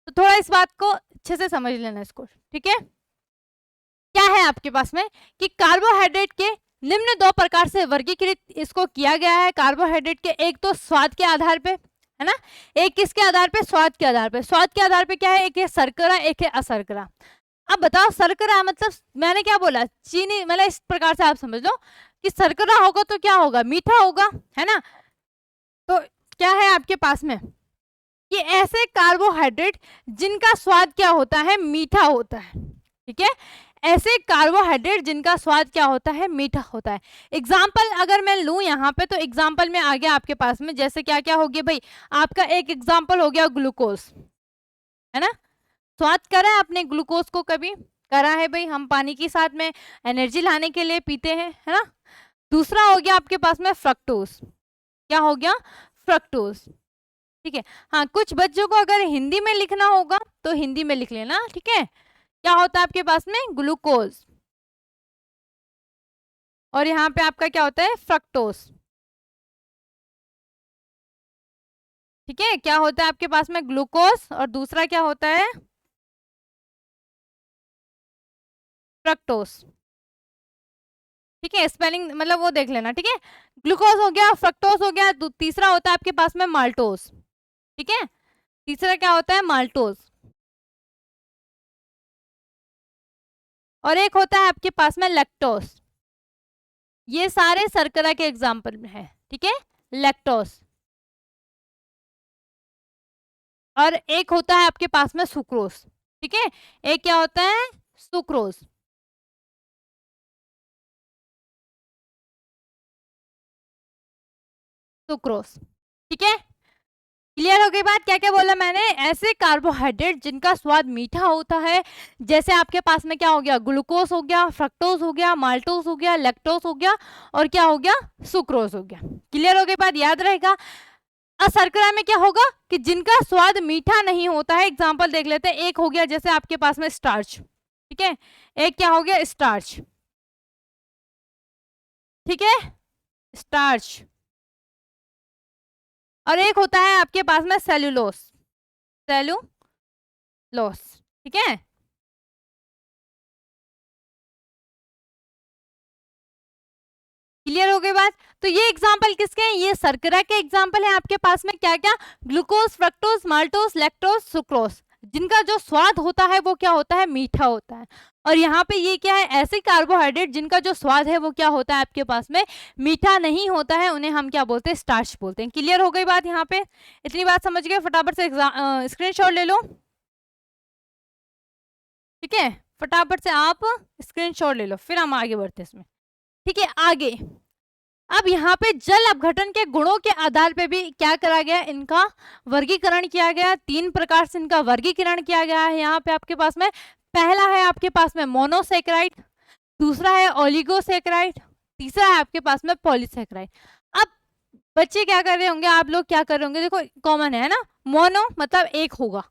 तो थोड़ा इस बात को अच्छे से समझ लेना इसको, ठीक है। क्या है आपके पास में कि कार्बोहाइड्रेट के निम्न 2 प्रकार से वर्गीकृत इसको किया गया है। कार्बोहाइड्रेट के एक तो स्वाद के आधार पे, है ना, एक किसके आधार पे, स्वाद के आधार पे। स्वाद के आधार पे क्या है, एक है शर्करा, एक है अशर्करा। अब बताओ शर्करा मतलब मैंने क्या बोला, चीनी, मतलब इस प्रकार से आप समझ लो कि शर्करा होगा तो क्या होगा, मीठा होगा, है ना। तो क्या है आपके पास में कि ऐसे कार्बोहाइड्रेट जिनका स्वाद क्या होता है, मीठा होता है, ठीक है। ऐसे कार्बोहाइड्रेट जिनका स्वाद क्या होता है, मीठा होता है। एग्जाम्पल अगर मैं लूं यहाँ पे, तो एग्जाम्पल में आ गया आपके पास में, जैसे क्या क्या हो गया भाई, आपका एक एग्जाम्पल हो गया ग्लूकोज, है ना। स्वाद करा है आपने ग्लूकोज को कभी, करा है भाई, हम पानी के साथ में एनर्जी लाने के लिए पीते हैं, है ना। दूसरा हो गया आपके पास में फ्रक्टोज, क्या हो गया, फ्रक्टोज, ठीक है। हाँ, कुछ बच्चों को अगर हिंदी में लिखना होगा तो हिंदी में लिख लेना, ठीक है। क्या होता है आपके पास में, ग्लूकोज, और यहाँ पे आपका क्या होता है, फ्रक्टोज, ठीक है। क्या होता है आपके पास में, ग्लूकोज, और दूसरा क्या होता है, फ्रक्टोज, ठीक है। स्पेलिंग मतलब वो देख लेना, ठीक है। ग्लूकोज हो गया, फ्रक्टोज हो गया, तीसरा होता है आपके पास में माल्टोज, ठीक है। तीसरा क्या होता है, माल्टोज, और एक होता है आपके पास में लैक्टोज। ये सारे शर्करा के एग्जाम्पल में है, ठीक है, लैक्टोज। और एक होता है आपके पास में सुक्रोज, ठीक है। एक क्या होता है, सुक्रोज, सुक्रोज, ठीक है। क्लियर हो गई बात, क्या क्या बोला मैंने, ऐसे कार्बोहाइड्रेट जिनका स्वाद मीठा होता है, जैसे आपके पास में क्या हो गया, ग्लूकोज हो गया, फ्रक्टोज हो गया, माल्टोज हो गया, लैक्टोज हो गया, और क्या हो गया, सुक्रोज हो गया। क्लियर हो गई बात, याद रहेगा। शर्करा में क्या होगा कि जिनका स्वाद मीठा नहीं होता है, एग्जाम्पल देख लेते हैं। एक हो गया जैसे आपके पास में स्टार्च, ठीक है, एक क्या हो गया, स्टार्च, ठीक है, स्टार्च। और एक होता है आपके पास में सेलुलोस, सेलुलोस, ठीक है। क्लियर हो गई बात। तो ये एग्जाम्पल किसके हैं, ये शर्करा के एग्जाम्पल है आपके पास में। क्या क्या, glucose, fructose, maltose, lactose, sucrose, जिनका जो स्वाद होता है वो क्या होता है, मीठा होता है। और यहाँ पे ये क्या है, ऐसे कार्बोहाइड्रेट जिनका जो स्वाद है वो क्या होता है आपके पास में, मीठा नहीं होता है, उन्हें हम क्या बोलते हैं, स्टार्च बोलते हैं। क्लियर हो गई बात यहाँ पे, इतनी बात समझ गए, फटाफट से स्क्रीनशॉट ले लो। ठीक है, फटाफट से आप स्क्रीनशॉट ले लो, फिर हम आगे बढ़ते हैं इसमें। ठीक है, आगे अब यहाँ पे जल अपघटन के गुणों के आधार पे भी क्या करा गया, इनका वर्गीकरण किया गया। 3 प्रकार से इनका वर्गीकरण किया गया है यहाँ पे आपके पास में। पहला है आपके पास में मोनोसेक्राइड, दूसरा है ओलिगोसेक्राइड, तीसरा है आपके पास में पॉलीसेक्राइड। अब बच्चे क्या कर रहे होंगे, आप लोग क्या कर रहे होंगे, देखो कॉमन है ना, मोनो मतलब एक होगा,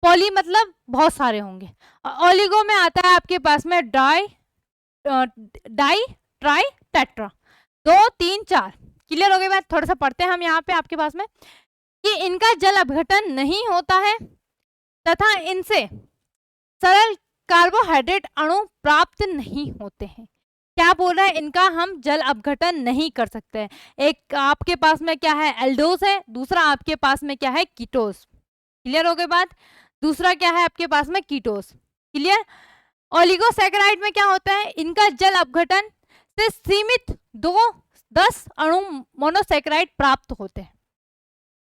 पॉली मतलब बहुत सारे होंगे, ओलिगो में आता है आपके पास में डाई, ट्राई, टेट्रा, 2 3 4। क्लियर हो गई बात। थोड़ा सा पढ़ते हैं हम यहाँ पे आपके पास में कि इनका जल अपघटन नहीं होता है तथा इनसे सरल कार्बोहाइड्रेट अणु प्राप्त नहीं होते हैं। क्या बोल रहा है, इनका हम जल अपघटन नहीं कर सकते हैं। एक आपके पास में क्या है, एल्डोज है, दूसरा आपके पास में क्या है, कीटोज। क्लियर हो गई बात। दूसरा क्या है आपके पास में, कीटोज। क्लियर। ओलिगोसैकेराइड में क्या होता है, इनका जल अपघटन से सीमित 2-10 अणु मोनोसैकेराइड प्राप्त होते हैं।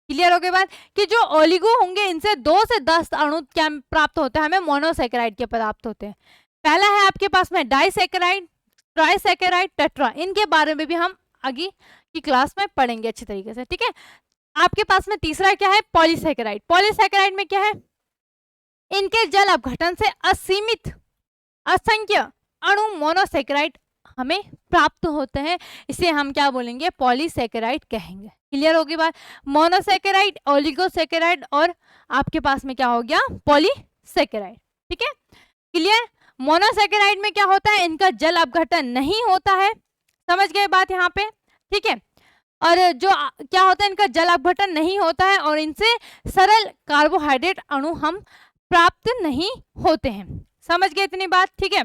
क्लियर हो गई बात कि जो ओलिगो होंगे इनसे 2 से 10 अणु क्या प्राप्त होते हैं, हमें मोनोसैकेराइड के प्राप्त होते हैं। पहला है आपके पास में डाइसैकेराइड, ट्राइसैकेराइड, टेट्रा, इनके बारे में भी हम आगे की क्लास में पढ़ेंगे अच्छी तरीके से। ठीक है, आपके पास में तीसरा क्या है, पॉलीसैकेराइड। पॉलीसैकेराइड में क्या है, इनके जल अपघटन से असीमित असंख्य अणु मोनोसैकेराइड हमें प्राप्त होते हैं, इसे हम क्या बोलेंगे, पॉलीसैकेराइड कहेंगे। क्लियर होगी बात। मोनोसैकेराइड, ओलिगोसैकेराइड और आपके पास में क्या हो गया, पॉलीसैकेराइड। ठीक है, क्लियर। मोनोसैकेराइड में क्या होता है, इनका जल अपघटन नहीं होता है, समझ गए बात यहाँ पे। ठीक है, और जो क्या होता है, इनका जल अपघटन नहीं होता है और इनसे सरल कार्बोहाइड्रेट अणु हम प्राप्त नहीं होते हैं। समझ गए इतनी बात। ठीक है,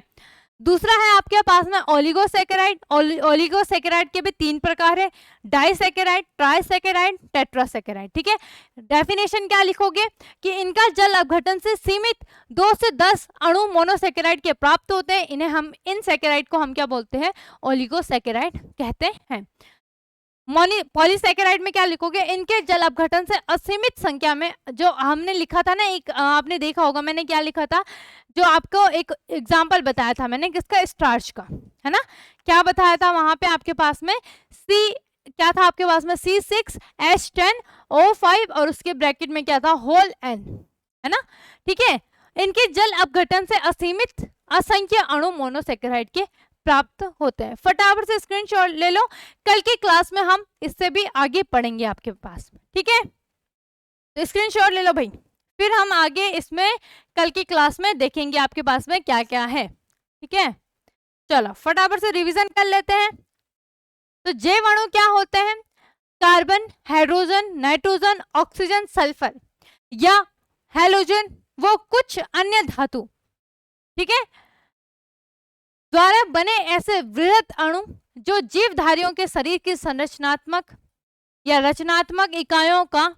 दूसरा है आपके पास में ओलिगोसैकेराइड। ओलिगोसैकेराइड के भी 3 प्रकार है, डाइसैकेराइड, ट्राइसैकेराइड, टेट्रासैकेराइड। ठीक है, डेफिनेशन क्या लिखोगे कि इनका जल अपघटन से सीमित 2 से 10 अणु मोनोसैकेराइड के प्राप्त होते हैं, इन्हें हम, इन सैकेराइड को हम क्या बोलते हैं, ओलिगोसैकेराइड कहते हैं। पॉलीसैकेराइड में क्या लिखोगे, इनके जल अपघटन से असीमित संख्या में, जो हमने लिखा था ना, एक आपने देखा होगा मैंने क्या लिखा था, जो आपको एक एग्जांपल बताया था मैंने किसका, स्टार्च का, है ना। क्या बताया था वहां पे आपके पास में, सी क्या था आपके पास में, C6H10O5 और उसके ब्रैकेट में क्या था, होल N, है ना। ठीक है, इनके जल अपघटन से असीमित असंख्य अणु मोनोसैकेराइड के प्राप्त होते हैं। फटाफट से स्क्रीनशॉट ले लो, कल की क्लास में हम इससे भी आगे पढ़ेंगे आपके पास। ठीक है, तो स्क्रीनशॉट ले लो भाई, फिर हम आगे इसमें कल की क्लास में देखेंगे आपके पास में क्या क्या है। ठीक है, चलो फटाफट से रिवीजन कर लेते हैं। तो जैव अणु क्या होते हैं, carbon, hydrogen, nitrogen, oxygen, sulphur या हैलोजन वो कुछ अन्य धातु, ठीक है, द्वारा बने ऐसे वृहत अणु जो जीवधारियों के शरीर की संरचनात्मक या रचनात्मक इकाइयों का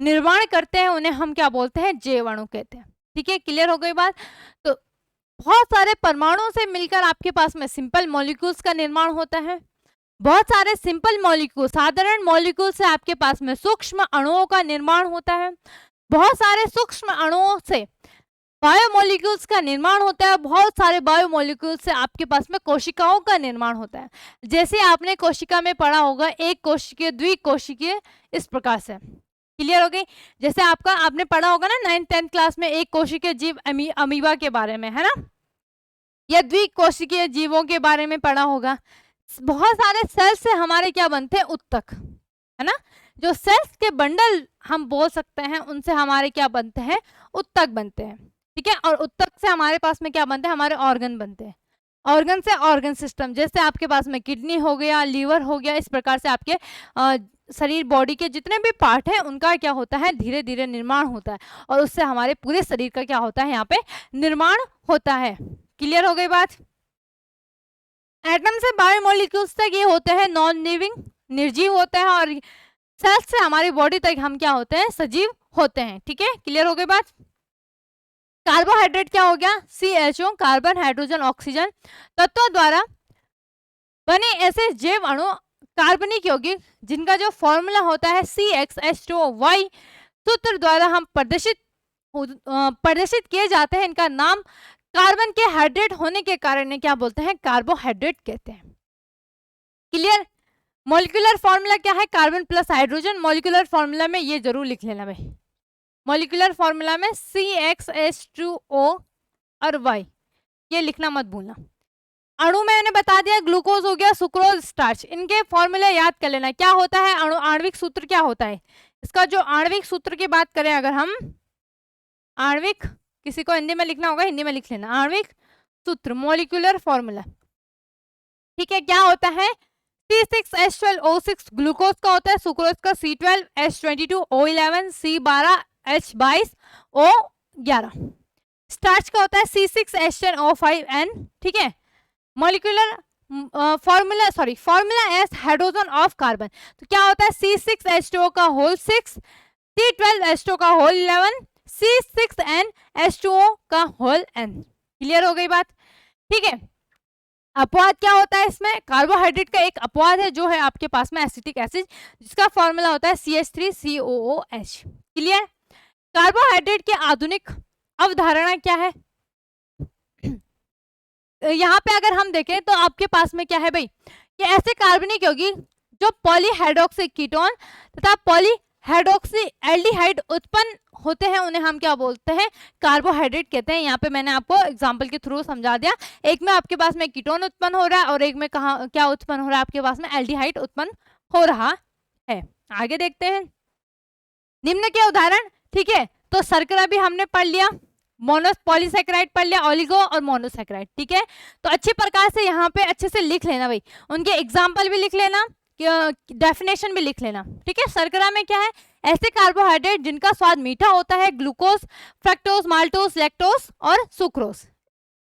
निर्माण करते हैं, उन्हें हम क्या बोलते हैं, जैव अणु कहते हैं। ठीक है, क्लियर हो गई बात। तो बहुत सारे परमाणुओं से मिलकर आपके पास में सिंपल मॉलिक्यूल्स का निर्माण होता है। बहुत सारे सिंपल मॉलिक्यूल, साधारण मॉलिक्यूल से आपके पास में सूक्ष्म अणुओं का निर्माण होता है। बहुत सारे सूक्ष्म अणुओं से बायोमोलिक्यूल्स का निर्माण होता है। बहुत सारे बायोमोलिक्यूल्स से आपके पास में कोशिकाओं का निर्माण होता है। जैसे आपने कोशिका में पढ़ा होगा, एक कोशिकीय, द्विकोशिकीय, इस प्रकार से। क्लियर हो गई। जैसे आपने पढ़ा होगा ना 9th-10th क्लास में एक कोशिकीय जीव अमीबा के बारे में, है ना, या द्विकोशिकीय जीवों के बारे में पढ़ा होगा। बहुत सारे सेल्स से हमारे क्या बनते हैं, उत्तक, है ना। जो सेल्स के बंडल हम बोल सकते हैं, उनसे हमारे क्या बनते हैं, उत्तक बनते हैं। ठीक है, और उत्तक से हमारे पास में क्या बनते हैं, हमारे ऑर्गन बनते हैं। ऑर्गन से ऑर्गन सिस्टम, जैसे आपके पास में किडनी हो गया, लीवर हो गया, इस प्रकार से आपके शरीर, बॉडी के जितने भी पार्ट हैं उनका क्या होता है, धीरे धीरे निर्माण होता है, और उससे हमारे पूरे शरीर का क्या होता है, यहाँ पे निर्माण होता है। क्लियर हो गई बात। एटम से बायोमोलिक्यूल्स तक ये होते हैं नॉन लिविंग, निर्जीव होते हैं, और सेल्स से हमारी बॉडी तक हम क्या होते हैं, सजीव होते हैं। ठीक है, क्लियर हो गई बात। कार्बोहाइड्रेट क्या हो गया, CHO, कार्बन हाइड्रोजन ऑक्सीजन तत्वों द्वारा बने ऐसे जैव अणु कार्बनिक यौगिक जिनका जो फॉर्मूला होता है CxH2O, सूत्र द्वारा हम प्रदर्शित किए जाते हैं। इनका नाम कार्बन के हाइड्रेट होने के कारण ने क्या बोलते हैं, कार्बोहाइड्रेट कहते हैं। क्लियर। मॉलिक्यूलर फॉर्मूला क्या है, carbon plus hydrogen. Molecular formula में ये जरूर लिख लेना भाई, मॉलिक्यूलर फॉर्मूला में CxH2O और Y, ये लिखना मत भूलना। अणु में मैंने बता दिया, ग्लूकोज हो गया, सुक्रोज, स्टार्च, इनके फॉर्मूले याद कर लेना। क्या होता है अणु, आणविक सूत्र क्या होता है इसका, जो आणविक सूत्र की बात करें अगर हम, आणविक, किसी को हिंदी में लिखना होगा हिंदी में लिख लेना, आणविक सूत्र, मॉलिक्यूलर फॉर्मूला। ठीक है, क्या होता है, C6H12O6 ग्लूकोज का होता है, सुक्रोज का C12H22O11, C12H22O11, स्टार्च का होता है C6H10O5N। ठीक है, molecular formula S hydrogen of carbon, तो क्या होता है C6H2O का होल 6, C12H2O का होल 11, C6NH2O का होल N। क्लियर हो गई बात। ठीक है, अपवाद क्या होता है इसमें, कार्बोहाइड्रेट का एक अपवाद है जो है आपके पास में एसिटिक एसिड, जिसका फॉर्मूला होता है CH3COOH। क्लियर। कार्बोहाइड्रेट की आधुनिक अवधारणा क्या है, यहाँ पे अगर हम देखें तो आपके पास में क्या है भाई, कि ऐसे कार्बनिक यौगिक जो पॉलीहाइड्रोक्सी कीटोन तथा पॉलीहाइड्रोक्सी एल्डिहाइड उत्पन्न होते हैं, उन्हें हम क्या बोलते हैं, कार्बोहाइड्रेट कहते हैं। यहाँ पे मैंने आपको एग्जांपल के थ्रू समझा दिया, एक में आपके पास में कीटोन उत्पन्न हो रहा है और एक में कहाँ क्या उत्पन्न हो रहा है, आपके पास में एल्डिहाइड उत्पन्न हो रहा है। आगे देखते हैं निम्न के उदाहरण। ठीक है, तो शर्करा भी हमने पढ़ लिया, पॉलीसैकेराइड पढ़ लिया, ओलिगो और मोनोसैकेराइड। ठीक है, तो अच्छे प्रकार से यहाँ पे अच्छे से लिख लेना भाई, उनके एग्जाम्पल भी लिख लेना, डेफिनेशन भी लिख लेना। ठीक है, शर्करा में क्या है, ऐसे कार्बोहाइड्रेट जिनका स्वाद मीठा होता है, ग्लूकोज, फ्रक्टोज, माल्टोज, लैक्टोज और सुक्रोज,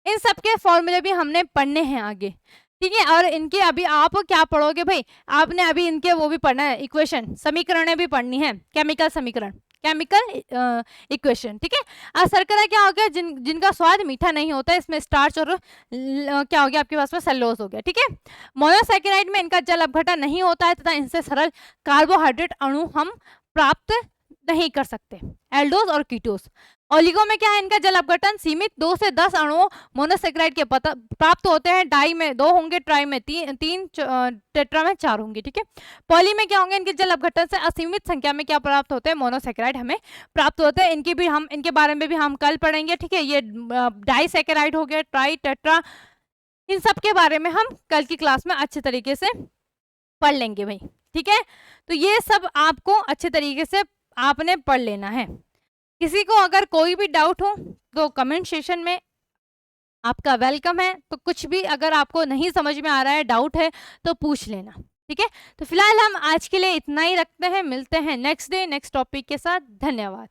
इन सब के फॉर्मूले भी हमने पढ़ने हैं आगे। ठीक है, और इनके अभी आप क्या पढ़ोगे भाई, आपने अभी इनके वो भी पढ़ना है, इक्वेशन, समीकरणें भी पढ़नी है, केमिकल समीकरण, केमिकल इक्वेशन। ठीक है, शर्करा क्या हो गया, जिनका स्वाद मीठा नहीं होता, इसमें स्टार्च और क्या हो गया आपके पास में, सेलुलोज हो गया। ठीक है, मोनोसैकेराइड में इनका जल अपघटन नहीं होता है तथा इनसे सरल कार्बोहाइड्रेट अणु हम प्राप्त नहीं कर सकते, एल्डोज और कीटोस। ओलिगो में क्या है, इनका जल अपघटन सीमित 2 से 10 अणुओं मोनोसैकेराइड के प्राप्त होते हैं, डाई में 2 होंगे, ट्राई में 3, टेट्रा में 4 होंगे। ठीक है, पॉली में क्या होंगे, इनके जल अपघटन से असीमित संख्या में क्या प्राप्त होते हैं, मोनोसैकेराइड हमें प्राप्त होते हैं। इनके बारे में भी हम कल पढ़ेंगे। ठीक है, ये डाइसैकेराइड हो गया, ट्राई, टेट्रा, इन सब के बारे में हम कल की क्लास में अच्छे तरीके से पढ़ लेंगे भाई। ठीक है, तो ये सब आपको अच्छे तरीके से आपने पढ़ लेना है। किसी को अगर कोई भी डाउट हो तो कमेंट सेक्शन में आपका वेलकम है, तो कुछ भी अगर आपको नहीं समझ में आ रहा है, डाउट है, तो पूछ लेना। ठीक है, तो फिलहाल हम आज के लिए इतना ही रखते हैं, मिलते हैं नेक्स्ट डे नेक्स्ट टॉपिक के साथ। धन्यवाद।